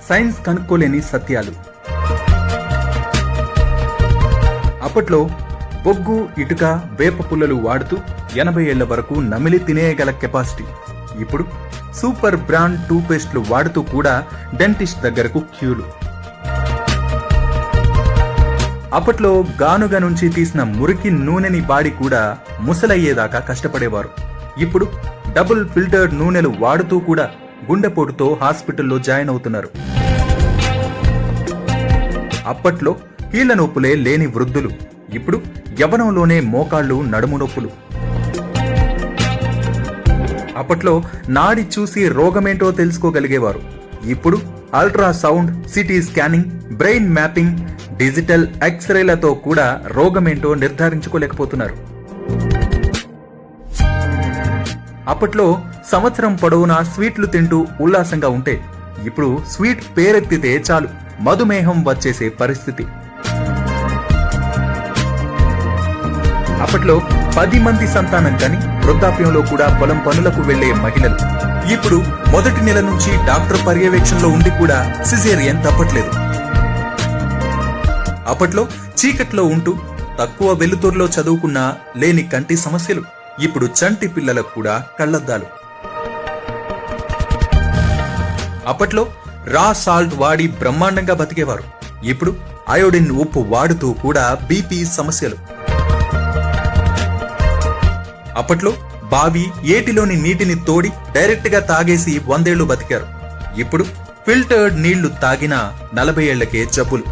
Science కనుక్కోలేని సత్యాలు. అప్పట్లో బొగ్గు, ఇటుక, వేప పుల్లలు వాడుతూ 80 ఏళ్ల వరకు నమిలి తినేయగల కెపాసిటీ. ఇప్పుడు సూపర్ బ్రాండ్ టూత్పేస్ట్లు వాడుతూ కూడా డెంటిస్ట్ దగ్గరకు క్యూలు. అప్పట్లో గానుగ నుంచి తీసిన మురికి నూనెని వాడి కూడా ముసలయ్యేదాకా కష్టపడేవారు. ఇప్పుడు డబుల్ ఫిల్టర్డ్ నూనెలు వాడుతూ కూడా గుండెపోటుతో హాస్పిటల్లో జాయిన్ అవుతున్నారు. అప్పట్లో కీళ్ల నొప్పులే లేని వృద్ధులు ఇప్పుడు యవ్వనంలోనే మోకాళ్లు, నడుము నొప్పులు. అప్పట్లో నాడి చూసి రోగమేంటో తెలుసుకోగలిగేవారు. ఇప్పుడు ultrasound, CT scanning, brain mapping, digital ఎక్స్రేలతో కూడా రోగమేంటో నిర్ధారించుకోలేకపోతున్నారు. అప్పట్లో సంవత్సరం పొడవునా స్వీట్లు తింటూ ఉల్లాసంగా ఉంటే ఇప్పుడు స్వీట్ పేరెత్తితే చాలు మధుమేహం వచ్చేసే పరిస్థితి. అప్పట్లో 10 మంది సంతానం కని వృద్ధాప్యంలో కూడా పొలం పనులకు వెళ్లే మహిళలు ఇప్పుడు మొదటి నెల నుంచి డాక్టర్ పర్యవేక్షణలో ఉండి కూడా సిజేరియన్ తప్పట్లేదు. అప్పట్లో చీకట్లో ఉంటూ తక్కువ వెలుతురులో చదువుకున్నా లేని కంటి సమస్యలు ఇప్పుడు చంటి పిల్లలకు కూడా కళ్లద్దాలు. అప్పట్లో రా సాల్ట్ వాడి బ్రహ్మాండంగా బతికేవారు. ఇప్పుడు అయోడిన్ ఉప్పు వాడుతూ కూడా బీపీ సమస్యలు. అప్పట్లో బావి, ఏటిలోని నీటిని తోడి డైరెక్ట్ గా తాగేసి 100 ఏళ్లు బతికారు. ఇప్పుడు ఫిల్టర్డ్ నీళ్లు తాగినా 40 ఏళ్లకే జబ్బులు.